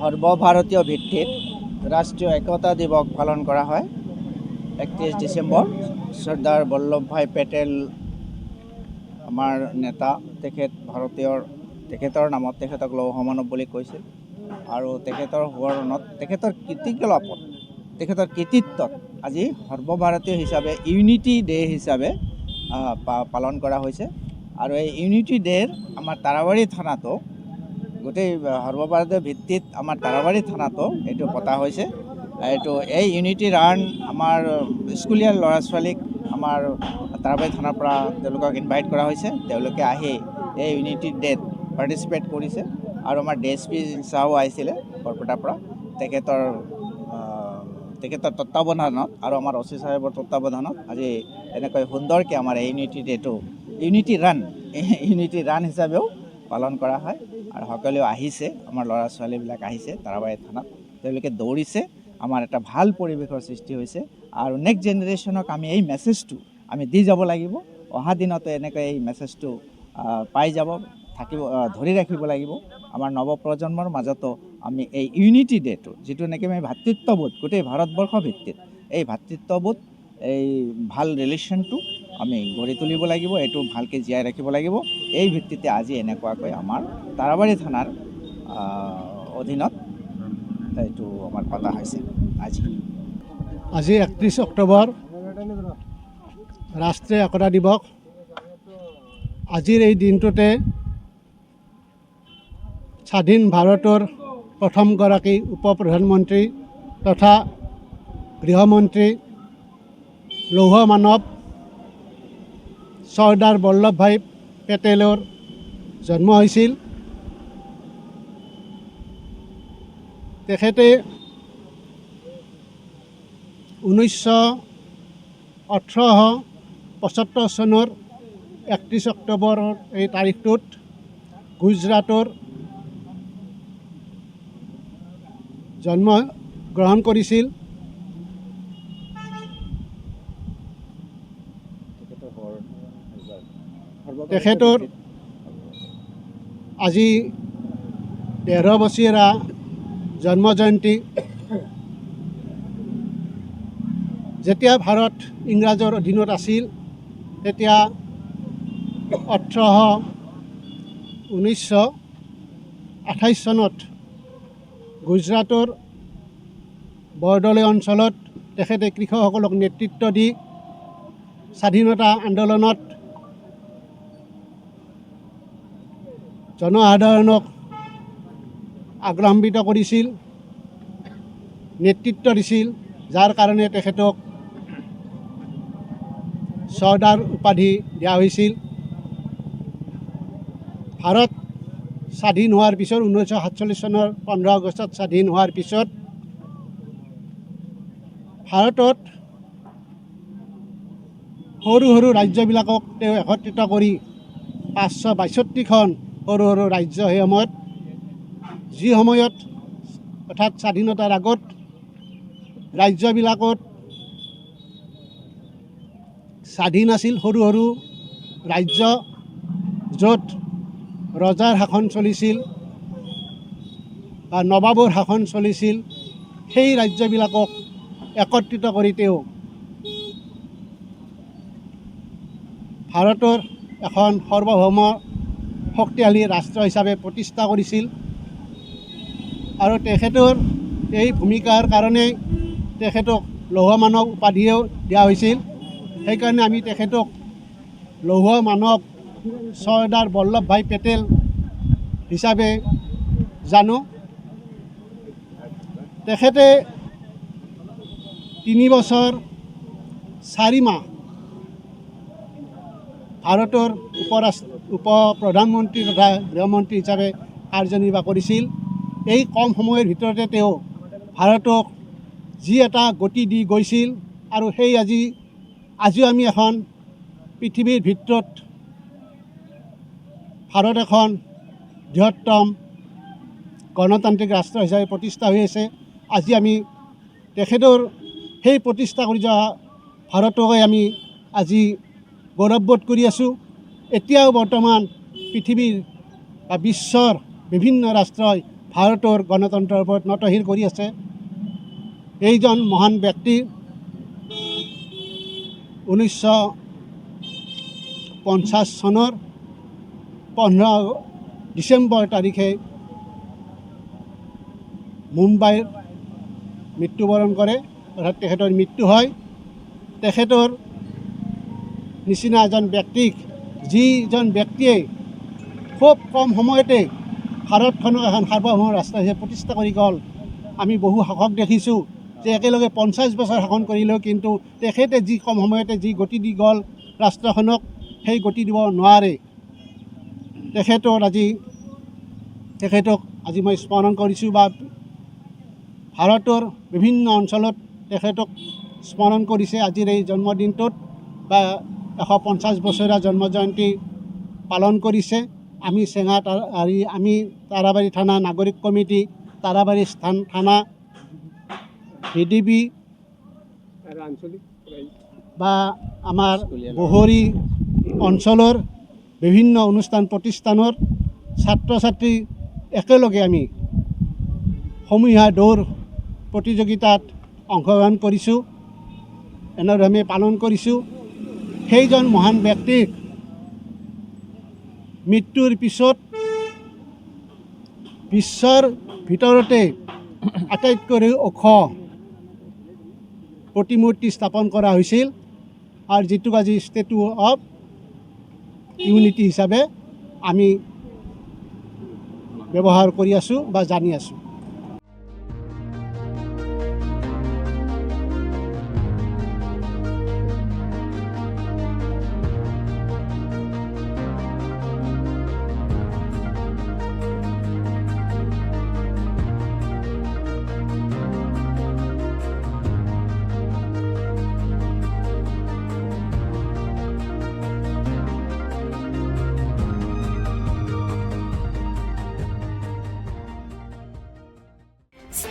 সৰ্বভাৰতীয় ভিত্তিত ৰাষ্ট্ৰীয় একতা দিৱস পালন কৰা হয় 31 ডিচেম্বৰ। চৰ্দাৰ বল্লভভাই পেটেল আমাৰ নেতা, তেখেতৰ নামত তেখেতক লৌহ মানৱ বুলি কৈছিল আৰু তেখেতৰ সোঁৱৰণত তেখেতৰ কীৰ্তিকলাপত তেখেতৰ কৃতিত্বত আজি সৰ্বভাৰতীয় হিচাপে ইউনিটি ডে হিচাপে পালন কৰা হৈছে। আৰু এই ইউনিটি ডেৰ আমাৰ তাৰাবাৰী থানাতো গোটেই সৰ্বভাৰতীয় ভিত্তিত আমাৰ তাৰাবাৰী থানাতো এইটো পতা হৈছে। এই ইউনিটি ৰান আমাৰ স্কুলীয়া ল'ৰা ছোৱালীক আমাৰ তাৰাবাৰী থানাৰ পৰা তেওঁলোকক ইনভাইট কৰা হৈছে। তেওঁলোকে আহি এই ইউনিটি ডেত পাৰ্টিচিপেট কৰিছে আৰু আমাৰ DSP চাও আহিছিলে বৰপেটাৰ পৰা, তেখেতৰ তত্বাৱধানত আৰু আমাৰ OC সাহেবৰ তত্বাৱধানত আজি এনেকৈ সুন্দৰকৈ আমাৰ এই ইউনিটি ডেটো ইউনিটি ৰান হিচাপেও পালন কৰা হয়। আৰু সকলোৱে আহিছে, আমাৰ ল'ৰা ছোৱালীবিলাক আহিছে তাৰাবাৰী থানাত, তেওঁলোকে দৌৰিছে, আমাৰ এটা ভাল পৰিৱেশৰ সৃষ্টি হৈছে। আৰু নেক্সট জেনেৰেশ্যনক আমি এই মেছেজটো আমি দি যাব লাগিব। অহা দিনতো এনেকৈ এই মেছেজটো পাই যাব ধৰি ৰাখিব লাগিব। আমাৰ নৱপ্ৰজন্মৰ মাজতো আমি এই ইউনিটি ডেটো যিটো নেকি আমি ভাতৃত্ববোধ গোটেই ভাৰতবৰ্ষ ভিত্তিত এই ভাতৃত্ববোধ এই ভাল ৰিলেশ্যনটো আমি গঢ়ি তুলিব লাগিব, এইটো ভালকৈ জীয়াই ৰাখিব লাগিব। এই ভিত্তিতে আজি এনেকুৱাকৈ আমাৰ তাৰাবাৰী থানাৰ অধীনত এইটো আমাৰ পতা হৈছে। আজি 31 অক্টোবৰ ৰাষ্ট্ৰীয় একতা দিৱস। আজিৰ এই দিনটোতে স্বাধীন ভাৰতৰ প্ৰথমগৰাকী উপ প্ৰধানমন্ত্ৰী তথা গৃহমন্ত্ৰী লৌহ মানৱ চৰ্দাৰ বল্লভভাই পেটেলৰ জন্ম হৈছিল। তেখেতে 1875 চনৰ 31 অক্টোবৰৰ এই তাৰিখটোত গুজৰাটৰ জন্ম গ্ৰহণ কৰিছিল। তেখেতৰ আজি 13 বছৰীয়া জন্ম জয়ন্তী। যেতিয়া ভাৰত ইংৰাজৰ অধীনত আছিল তেতিয়া 1928 চনত গুজৰাটৰ বৰদলৈ অঞ্চলত তেখেতে কৃষকসকলক নেতৃত্ব দি স্বাধীনতা আন্দোলনত জনসাধাৰণক আগ্ৰহান্বিত কৰিছিল, নেতৃত্ব দিছিল, যাৰ কাৰণে তেখেতক চৰ্দাৰ উপাধি দিয়া হৈছিল। ভাৰত স্বাধীন হোৱাৰ পিছত 1947 চনৰ 15 আগষ্টত স্বাধীন হোৱাৰ পিছত ভাৰতত সৰু সৰু ৰাজ্যবিলাকক তেওঁ একত্ৰিত কৰি 562খন সৰু সৰু ৰাজ্য সেই সময়ত, যি সময়ত অৰ্থাৎ স্বাধীনতাৰ আগত ৰাজ্যবিলাকত স্বাধীন আছিল সৰু সৰু ৰাজ্য, য'ত ৰজাৰ শাসন চলিছিল বা নবাবৰ শাসন চলিছিল। সেই ৰাজ্যবিলাকক একত্ৰিত কৰি তেওঁ ভাৰতৰ এখন সাৰ্বভৌম শক্তিশালী ৰাষ্ট্ৰ হিচাপে প্ৰতিষ্ঠা কৰিছিল। আৰু তেখেতৰ এই ভূমিকাৰ কাৰণে তেখেতক লৌহ মানৱ উপাধিও দিয়া হৈছিল। সেইকাৰণে আমি তেখেতক লৌহ মানৱ চৰ্দাৰ বল্লভভাই পেটেল হিচাপে জানো। তেখেতে 3 বছৰ 4 মাহ ভাৰতৰ উপ প্ৰধানমন্ত্ৰী তথা গৃহমন্ত্ৰী হিচাপে কাৰ্যনিৰ্বাহ কৰিছিল। এই কম সময়ৰ ভিতৰতে তেওঁ ভাৰতক যি এটা গতি দি গৈছিল, আৰু সেই আজিও আমি এখন পৃথিৱীৰ ভিতৰত ভাৰত এখন বৃহত্তম গণতান্ত্ৰিক ৰাষ্ট্ৰ হিচাপে প্ৰতিষ্ঠা হৈ আছে। আজি আমি তেখেতৰ সেই প্ৰতিষ্ঠা কৰি যোৱা ভাৰতকে আমি আজি গৌৰৱবোধ কৰি আছোঁ। এতিয়াও বৰ্তমান পৃথিৱীৰ বা বিশ্বৰ বিভিন্ন ৰাষ্ট্ৰই ভাৰতৰ গণতন্ত্ৰৰ ওপৰত নতশিৰ কৰি আছে। এইজন মহান ব্যক্তি 1950 চনৰ 15 ডিচেম্বৰ তাৰিখে মুম্বাইৰ মৃত্যুবৰণ কৰে, অৰ্থাৎ তেখেতৰ মৃত্যু হয়। তেখেতৰ নিচিনা এজন ব্যক্তিক, যিজন ব্যক্তিয়ে খুব কম সময়তে ভাৰতখনক এখন সাৰ্বভৌম ৰাষ্ট্ৰ হিচাপে প্ৰতিষ্ঠা কৰি গ'ল। আমি বহু শাসক দেখিছোঁ যে একেলগে 50 বছৰ শাসন কৰিলেও কিন্তু তেখেতে যি কম সময়তে যি গতি দি গ'ল ৰাষ্ট্ৰখনক, সেই গতি দিব নোৱাৰে। তেখেতক আজি মই স্মৰণ কৰিছোঁ, বা ভাৰতৰ বিভিন্ন অঞ্চলত তেখেতক স্মৰণ কৰিছে আজিৰ এই জন্মদিনটোত, বা 150 বছৰীয়া জন্মজয়ন্তী পালন কৰিছে। আমি আমি তাৰাবাৰী থানা নাগৰিক কমিটি, তাৰাবাৰী থানা VDB বা আমাৰ বহৰী অঞ্চলৰ বিভিন্ন অনুষ্ঠান প্ৰতিষ্ঠানৰ ছাত্ৰ ছাত্ৰী একেলগে আমি সমূহীয়া দৌৰ প্ৰতিযোগিতাত অংশগ্ৰহণ কৰিছোঁ, এনেদৰে আমি পালন কৰিছোঁ। সেইজন মহান ব্যক্তিক মৃত্যুৰ পিছত বিশ্বৰ ভিতৰতে আটাইতকৈ ওখ প্ৰতিমূৰ্তি স্থাপন কৰা হৈছিল, আৰু যিটোক আজি ষ্টেচু অফ ইউনিটি হিচাপে আমি ব্যৱহাৰ কৰি আছোঁ বা জানি আছোঁ।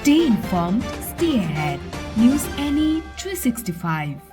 Stay informed, stay ahead. News NE 365.